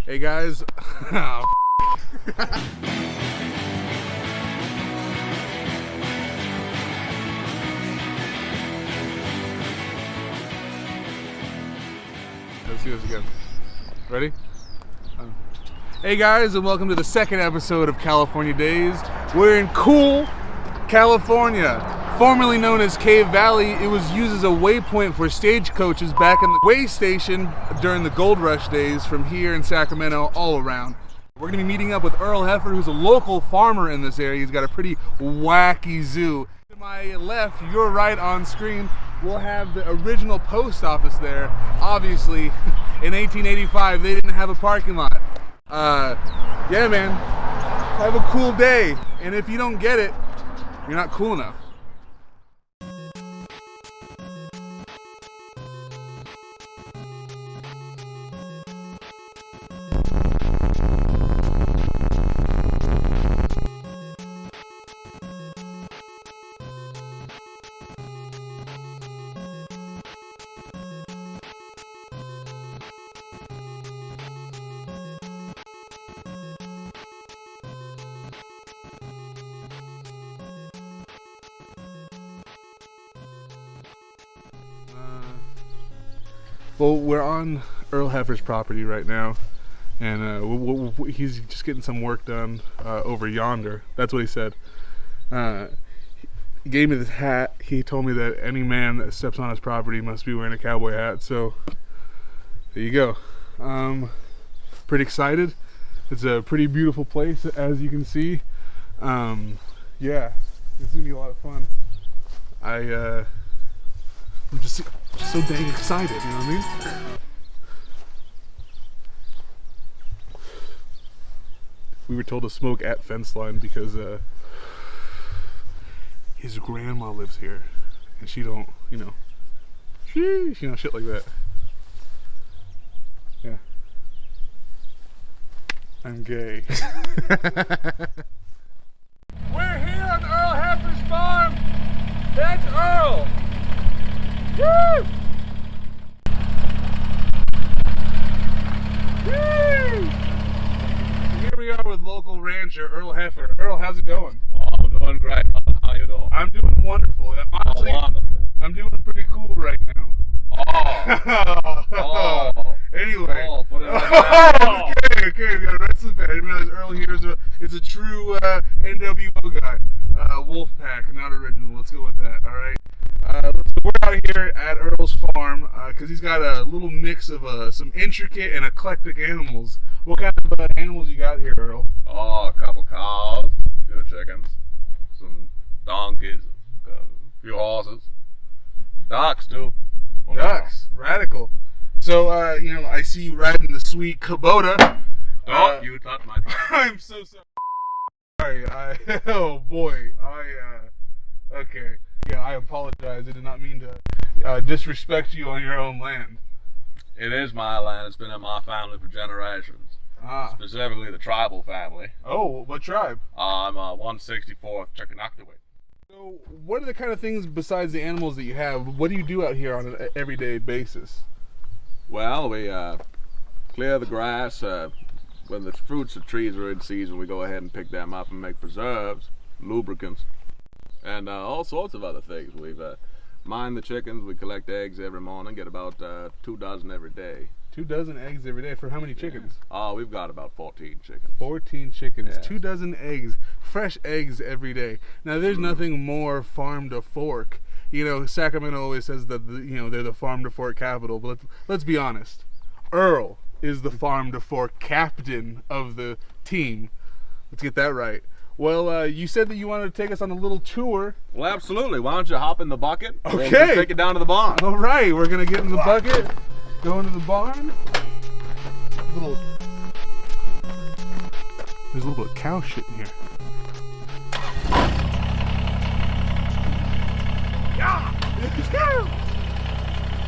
Hey guys. Oh, let's do this again. Ready? Hey guys, and welcome to the second episode of California Days. We're in cool California, formerly known as Cave Valley. It was used as a waypoint for stagecoaches back in the way station during the gold rush days from here in Sacramento all around. We're gonna be meeting up with Earl Heffer, who's a local farmer in this area. He's got a pretty wacky zoo. To my left, your right on screen, we'll have the original post office there. Obviously, in 1885, they didn't have a parking lot. Yeah man, have a cool day. And if you don't get it, you're not cool enough. Well, we're on Earl Heffer's property right now, and he's just getting some work done over yonder. That's what he said. He gave me this hat. He told me that any man that steps on his property must be wearing a cowboy hat, so there you go. Pretty excited. It's a pretty beautiful place, as you can see. Yeah, it's gonna be a lot of fun. I'm just so dang excited, you know what I mean? We were told to smoke at fence line because his grandma lives here, and she don't, you know, shit like that. Yeah. I'm gay. We're here on Earl Heffer's farm. That's Earl. Woo! Woo! Here we are with local rancher Earl Heffer. Earl, how's it going? Oh, I'm doing great. How you doing? I'm doing wonderful. Honestly, I'm doing pretty cool right now. Oh. Anyway. Oh, put it on. Okay, we got a wrestling fan. I didn't realize Earl here is a true NWO guy. Wolfpack, not original. Let's go with that, alright? We're out here at Earl's farm because he's got a little mix of some intricate and eclectic animals. What kind of animals you got here, Earl? Oh, a couple cows, a few chickens, some donkeys, a few horses, ducks too. Ducks, radical. So, I see you riding the sweet Kubota. Oh, you touched my truck. I'm so sorry. Oh boy. Okay. Yeah, I apologize. I did not mean to disrespect you on your own land. It is my land. It's been in my family for generations. Specifically the tribal family. Oh, what tribe? I'm 164th Chickanauga. So, what are the kind of things besides the animals that you have? What do you do out here on an everyday basis? Well, we clear the grass. When the fruits of trees are in season, we go ahead and pick them up and make preserves, lubricants, and all sorts of other things. We've mined the chickens. We collect eggs every morning. Get about 2 dozen every day. 2 dozen eggs every day. For how many chickens? Oh, we've got about 14 chickens. 14 chickens. Yeah. 2 dozen eggs. Fresh eggs every day. Now, there's nothing more farm to fork. You know, Sacramento always says that they're the farm to fork capital. But let's be honest. Earl is the farm to fork captain of the team. Let's get that right. Well, you said that you wanted to take us on a little tour. Well, absolutely. Why don't you hop in the bucket? Okay. We'll take it down to the barn. All right, we're gonna get in the bucket, go into the barn. There's a little bit of cow shit in here. Yeah.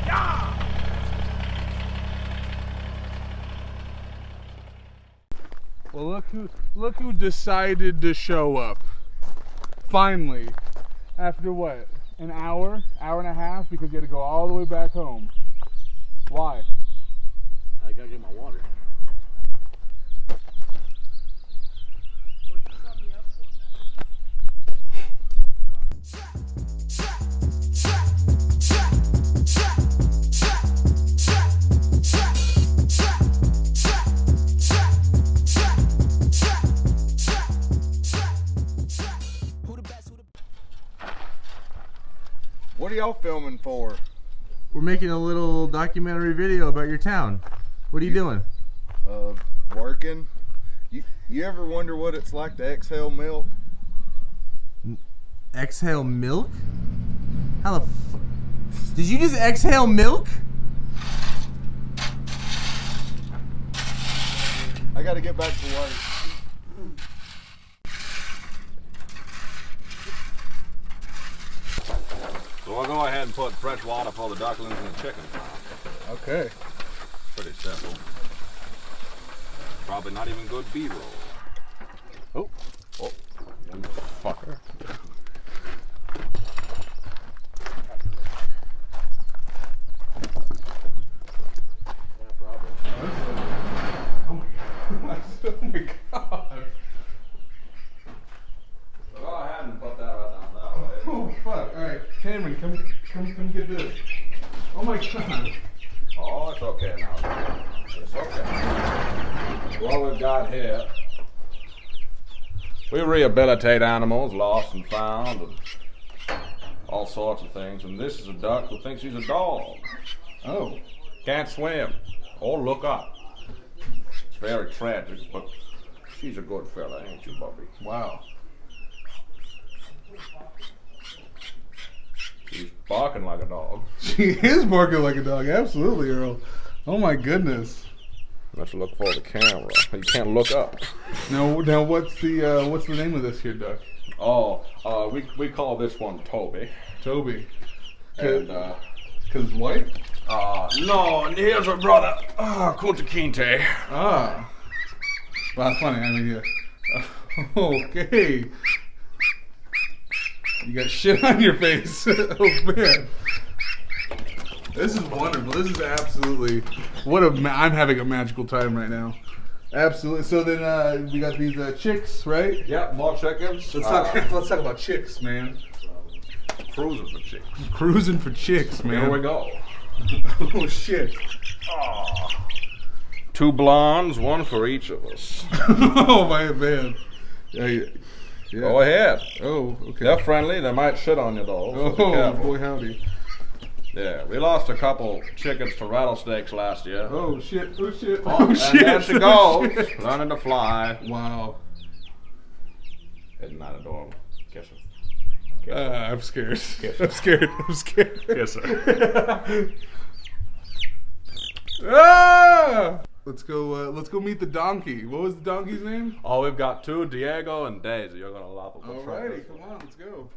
Yeah. Well, look who decided to show up. Finally, after what? An hour and a half, because you had to go all the way back home. Why? I gotta get my water. y'all filming for? We're making a little documentary video about your town. What are you doing? Working. You ever wonder what it's like to exhale milk? Exhale milk? How the did you just exhale milk? I gotta get back to work. So we'll go ahead and put fresh water for the ducklings and the chickens now. Okay. Pretty simple. Probably not even good B-roll. Oh, fucker. Oh my god. So go ahead and put that right down that way. Oh fuck. Alright, Cameron, come get this. Oh my god. Oh, it's okay now. It's okay. What we've got here, we rehabilitate animals lost and found and all sorts of things. And this is a duck who thinks he's a dog. Oh. Can't swim or look up. It's very tragic, but she's a good fella, ain't you, Bubby? Wow. She's barking like a dog. She is barking like a dog, absolutely, Earl. Oh my goodness. Let's look for the camera. You can't look up. Now what's the name of this here duck? Oh, we call this one Toby. Toby. And Cause white? no, and here's her brother, Kunta Kinte. Ah. Wow, funny. I mean, yeah. Okay. You got shit on your face. Oh man. This is wonderful. This is absolutely I'm having a magical time right now. Absolutely. So then we got these chicks, right? Yep, more chickens. Let's talk about chicks, man. Cruising for chicks. Cruising for chicks, man. Here we go. Oh shit. Oh. 2 blondes, 1 for each of us. Oh my man. Yeah. Go ahead. Oh, okay. They're friendly. They might shit on you though. So be Oh careful. boy, howdy. Yeah, we lost a couple chickens to rattlesnakes last year. Oh shit. Oh shit. Oh, Oh and shit. there she Oh, goes, shit. learning to fly. Wow. Isn't that adorable? Kiss her. I'm scared. I'm scared. I'm scared. Kiss her. Ah! Let's go meet the donkey. What was the donkey's name? Oh, we've got 2, Diego and DAZE. You're gonna love them. Alrighty, come on, let's go.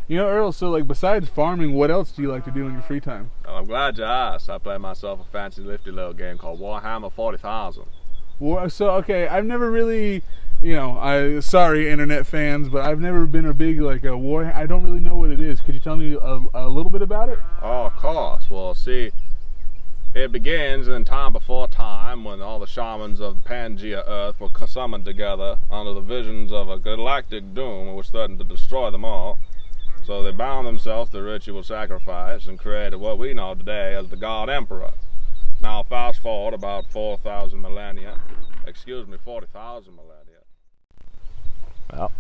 You know, Earl, so like besides farming, what else do you like to do in your free time? Well, I'm glad you asked. I play myself a fancy lifty little game called Warhammer 40,000. So okay, I've never really, sorry internet fans, but I've never been a big like a war. I don't really know what it is. Could you tell me a little bit about it? Oh, of course. Well, see, it begins in time before time when all the shamans of Pangea Earth were summoned together under the visions of a galactic doom which was threatened to destroy them all. So they bound themselves to ritual sacrifice and created what we know today as the God Emperor. Now fast forward about 4,000 millennia, 40,000 millennia. Well,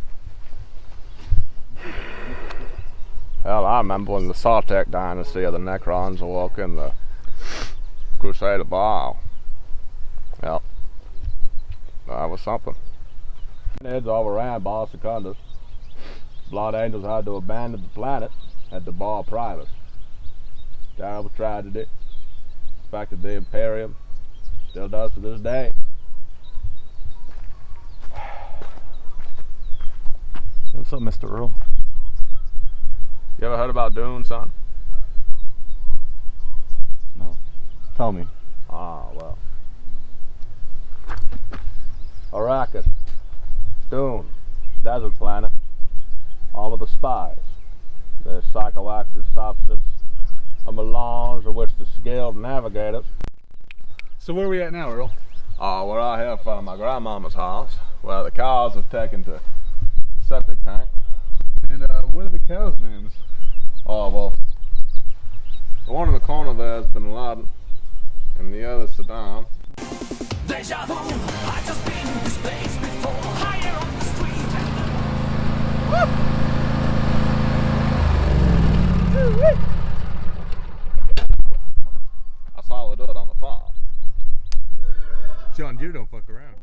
hell, I remember when the Sartek dynasty of the Necrons awoke in the Crusade of Baal. Well, that was something. Heads overran Baal Secundus. Blood Angels had to abandon the planet at the Baal Primus. Terrible tragedy. Affected the Imperium. Still does to this day. What's up, Mr. Earl? You ever heard about Dune, son? No. Tell me. Ah, well. Arrakis. Dune. Desert planet. Home of the spies. The psychoactive substance. A melange of which the skilled navigators. So where are we at now, Earl? Oh, we're out here in front of my grandmama's house, where the cows have taken to the septic tank. And what are the cows' names? Oh, well, the one in the corner there has Bin Laden, and the other Saddam. Deja vu, I just been in this place before. Higher on the street. That's how we do it on the farm. John Deere don't fuck around.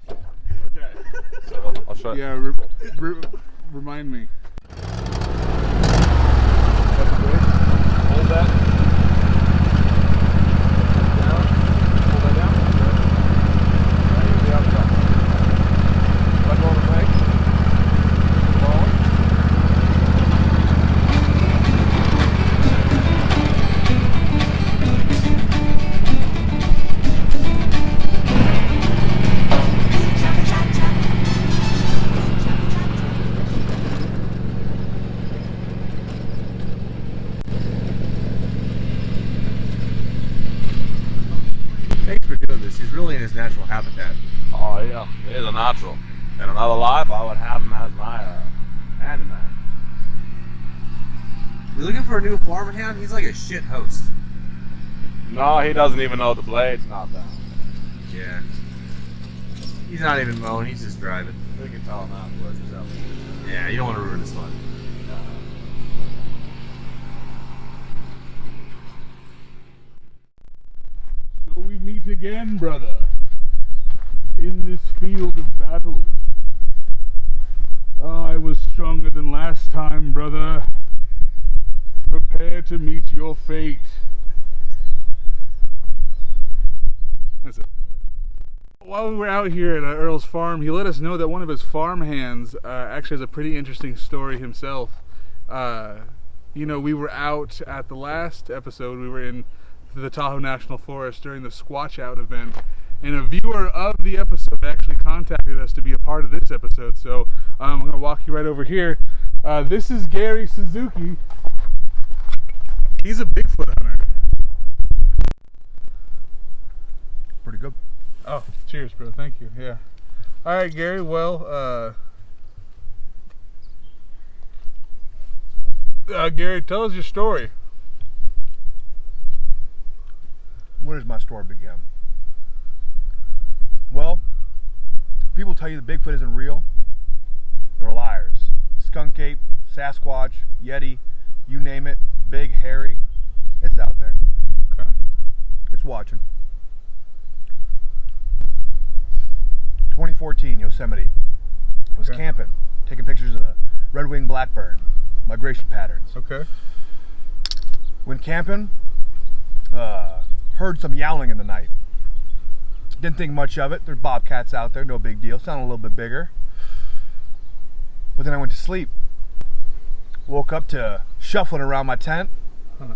Okay. So I'll show you. Yeah, remind me. Hold that. Down. Hold that down. Right here, the outside. Let go of the brake. Forward. Thanks for doing this. He's really in his natural habitat. Oh yeah, he's a natural. In another life, I would have him as my handyman. You looking for a new farmhand? He's like a shit host. No, he doesn't even know the blade's not down. Yeah. He's not even mowing, he's just driving. We can tell him afterwards. Yeah, you don't want to ruin his fun. So we meet again, brother, in this field of battle. I was stronger than last time, brother. Prepare to meet your fate. That's it. While we were out here at Earl's farm, he let us know that one of his farm hands actually has a pretty interesting story himself. You know, we were out at the last episode, we were in the Tahoe National Forest during the Squatch Out event, and a viewer of the episode actually contacted us to be a part of this episode, so I'm going to walk you right over here. This is Gary Suzuki. He's a Bigfoot hunter. Pretty good. Oh, cheers, bro. Thank you. Yeah. All right, Gary. Well, Gary, tell us your story. Where does my story begin? Well, people tell you the Bigfoot isn't real. They're liars. Skunk ape, Sasquatch, Yeti, you name it, big, hairy. It's out there. Okay. It's watching. 2014, Yosemite. I was Okay. camping, taking pictures of the red-winged blackbird, migration patterns. Okay. Went camping, heard some yowling in the night. Didn't think much of it. There's bobcats out there, no big deal. Sounded a little bit bigger. But then I went to sleep. Woke up to shuffling around my tent. Huh.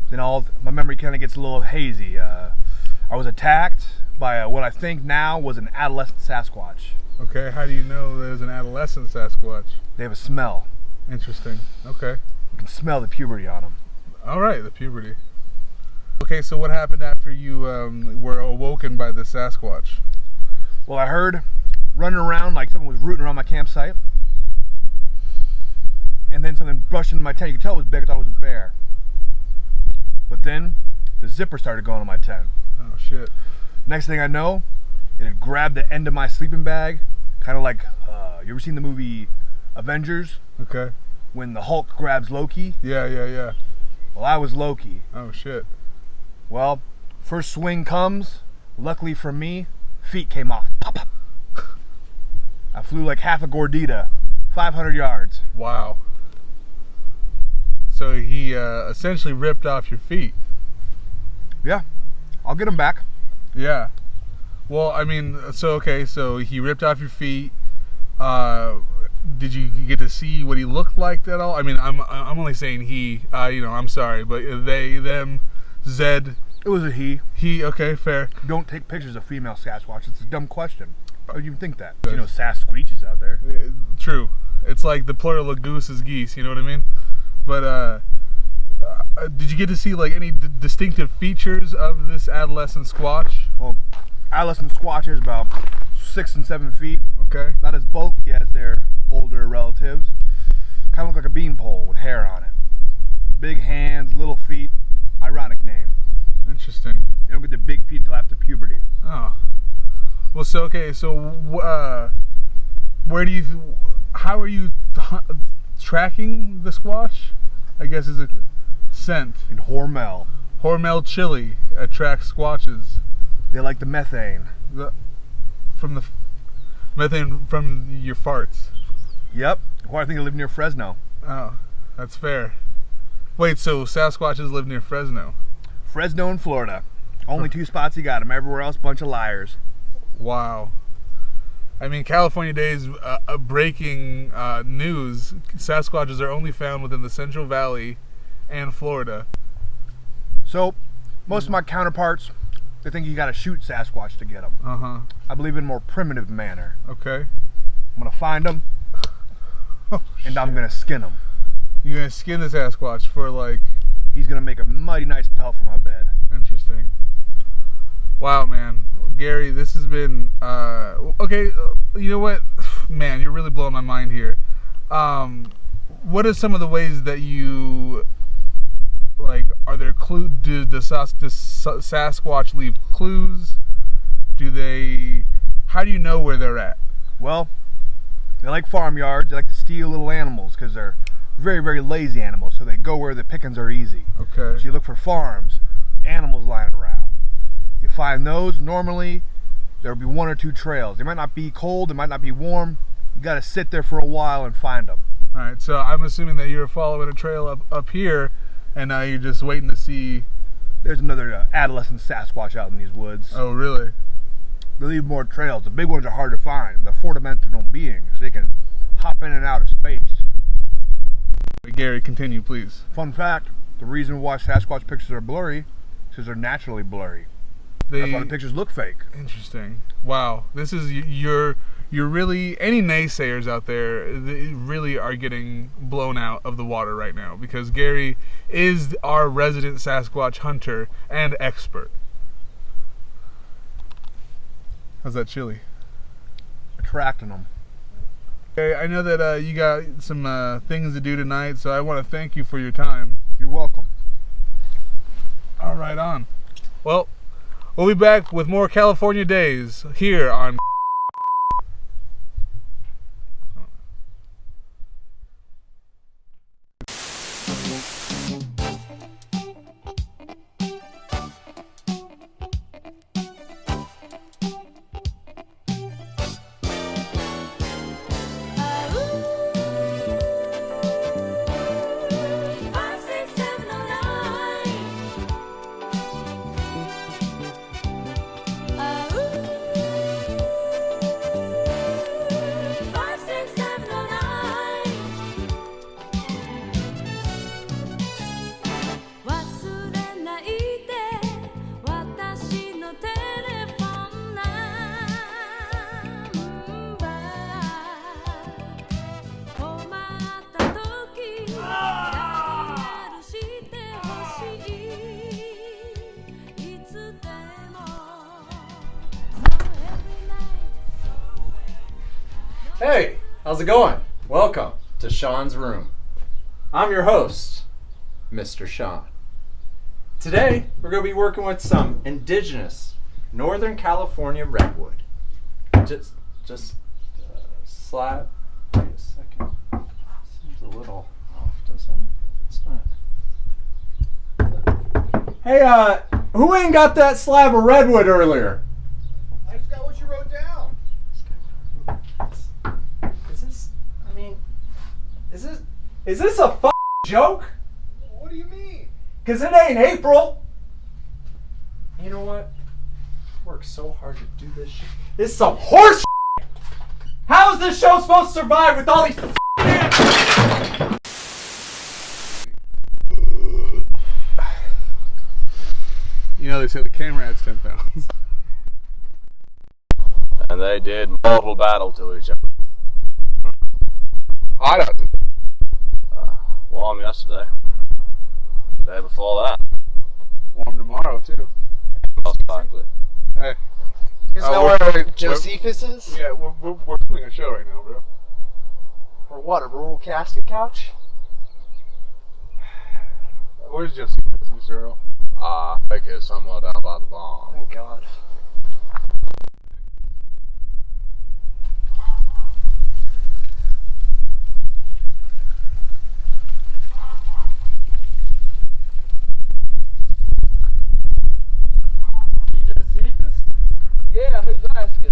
Then my memory kind of gets a little hazy. I was attacked by what I think now was an adolescent Sasquatch. Okay. How do you know there's an adolescent Sasquatch? They have a smell. Interesting. Okay. You can smell the puberty on them. All right. The puberty. Okay. So what happened after you were awoken by the Sasquatch? Well, I heard running around like someone was rooting around my campsite. And then something brushed into my tent. You could tell it was big. I thought it was a bear. But then the zipper started going on my tent. Oh shit. Next thing I know, it had grabbed the end of my sleeping bag. Kind of like, you ever seen the movie Avengers? Okay. When the Hulk grabs Loki? Yeah. Well, I was Loki. Oh shit. Well, first swing comes. Luckily for me, feet came off. Pop, pop. I flew like half a gordita, 500 yards. Wow. So he essentially ripped off your feet. Yeah, I'll get them back. Yeah. Well, I mean, so okay, so he ripped off your feet. did you get to see what he looked like at all? I mean, I'm only saying he. I'm sorry, but they, them, Zed. It was a he. He. Okay, fair. Don't take pictures of female Sasquatch. It's a dumb question. Why would you even think that? You know, Sasquatch is out there. True. It's like the plural of goose is geese. You know what I mean? But did you get to see like any distinctive features of this adolescent squatch? Well, adolescent Squatch is about 6 and 7 feet. Okay. Not as bulky as their older relatives. Kind of look like a beanpole with hair on it. Big hands, little feet. Ironic name. Interesting. They don't get the big feet until after puberty. Oh. Well, so how are you tracking the squatch? I guess is a scent. In Hormel. Hormel chili attracts squatches. They like the methane. From the methane from your farts. Yep. Why I think they live near Fresno. Oh, that's fair. Wait, so Sasquatches live near Fresno? Fresno and Florida. Only 2 spots you got them. Everywhere else, bunch of liars. Wow. I mean, California Days breaking news. Sasquatches are only found within the Central Valley and Florida. So, most of my counterparts, they think you gotta shoot Sasquatch to get them. Uh-huh. I believe in a more primitive manner. Okay. I'm gonna find them, and I'm gonna skin them. You're gonna skin the Sasquatch for like... He's gonna make a mighty nice pelt for my bed. Interesting. Wow, man. Gary, this has been... okay, you know what? Man, you're really blowing my mind here. What are some of the ways that you... Like, are there clues? Does Sasquatch leave clues? How do you know where they're at? Well, they like farmyards. They like to steal little animals because they're very, very lazy animals. So they go where the pickings are easy. Okay. So you look for farms, animals lying around. You find those, normally there'll be 1 or 2 trails. They might not be cold, they might not be warm. You gotta sit there for a while and find them. Alright, so I'm assuming that you're following a trail up here, and now you're just waiting to see... There's another adolescent Sasquatch out in these woods. Oh, really? They leave more trails. The big ones are hard to find. They're 4-dimensional beings. They can hop in and out of space. Gary, continue, please. Fun fact, the reason why Sasquatch pictures are blurry is because they're naturally blurry. That's why the pictures look fake. Interesting. Wow. This is... You're really... Any naysayers out there, they really are getting blown out of the water right now, because Gary is our resident Sasquatch hunter and expert. How's that chili? Attracting them. Okay, I know that you got some things to do tonight, so I want to thank you for your time. You're welcome. All right, on. Well, we'll be back with more California Days here on... Hey, how's it going? Welcome to Sean's Room. I'm your host, Mr. Sean. Today, we're going to be working with some indigenous Northern California redwood. Just slab. Wait a second. Seems a little off, doesn't it? It's not. Hey, who ain't got that slab of redwood earlier? I just got what you wrote down. Is this a joke? What do you mean? Because it ain't April. You know what? I worked so hard to do this shit. It's some horse shit. How is this show supposed to survive with all these You know, they say the camera adds 10 pounds. And they did mortal battle to each other. Hot out today. Warm yesterday. Day before that, Warm tomorrow, too. most likely. Hey. Is that where Josephus is? Yeah, we're doing a show right now, bro. For what, a rural casting couch? Where's Josephus, Mr. Earl? I think it's somewhere down by the barn. Thank God. Yeah, who's asking?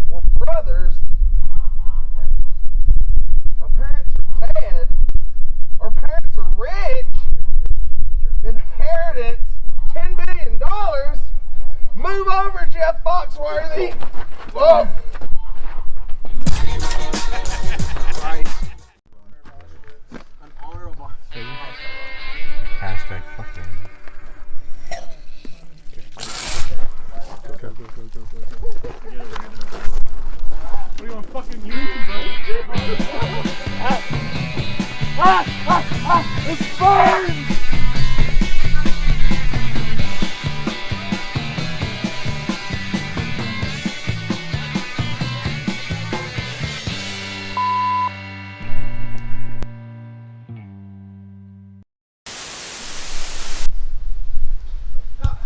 We're brothers. Our parents are dead. Our parents are rich. Inheritance, $10 billion. Move over, Jeff Foxworthy. Whoa. Hashtag fuck them. What do you want fucking use, bro? It's burns!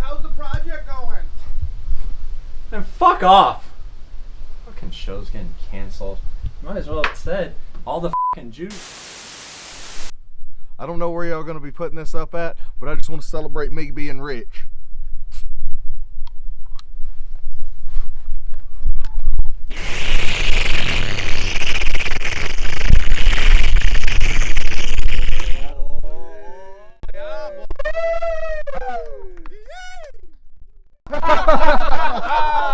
How's the project going? And fuck off. Fucking show's getting canceled. Might as well have said all the fucking juice. I don't know where y'all gonna be putting this up at, but I just want to celebrate me being rich.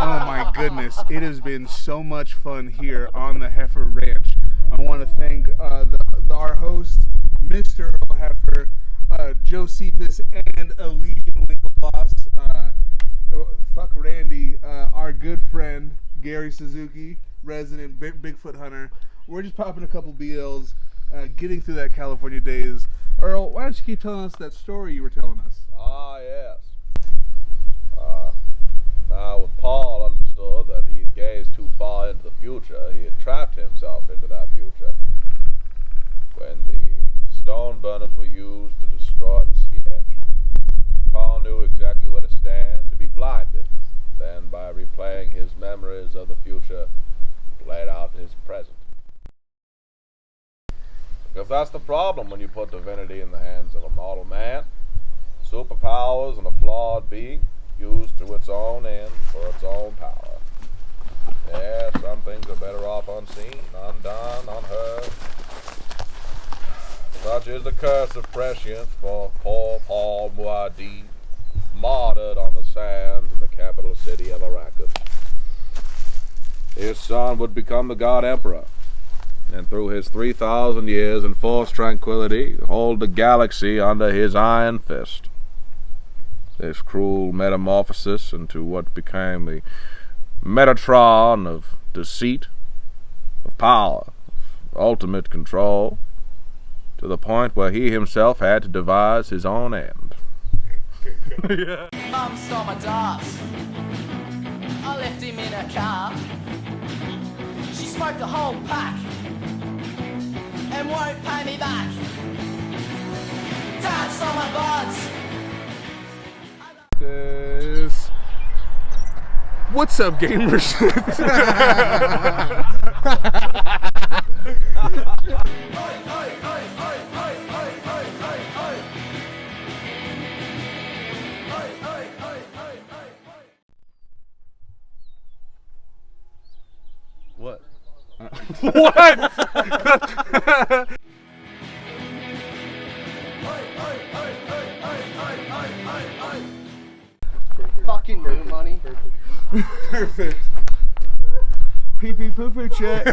Oh my goodness, it has been so much fun here on the Heifer Ranch. I want to thank our host, Mr. Earl Heifer, Josephus, and Elysian Winklevoss. Fuck Randy, our good friend, Gary Suzuki, resident Bigfoot hunter. We're just popping a couple BLs, getting through that California days. Earl, why don't you keep telling us that story you were telling us? Ah, yes. Now, when Paul understood that he had gazed too far into the future, he had trapped himself into that future. When the stone burners were used to destroy the sea edge, Paul knew exactly where to stand to be blinded. Then, by replaying his memories of the future, he played out his present. Because that's the problem when you put divinity in the hands of a mortal man. Superpowers and a flawed being, used to its own end for its own power. Yeah, some things are better off unseen, undone, unheard. Such is the curse of prescience for poor Paul Muad'Dib, martyred on the sands in the capital city of Arrakis. His son would become the God Emperor, and through his 3,000 years enforced tranquility, hold the galaxy under his iron fist. This cruel metamorphosis into what became the Metatron of deceit, of power, of ultimate control, to the point where he himself had to devise his own end. Mum stole my dolls. I left him in her car. She smoked the whole pack and won't pay me back. Dad stole my buds. What's up, gamers? What? What? Getting your money. Perfect. Pee pee poo poo check.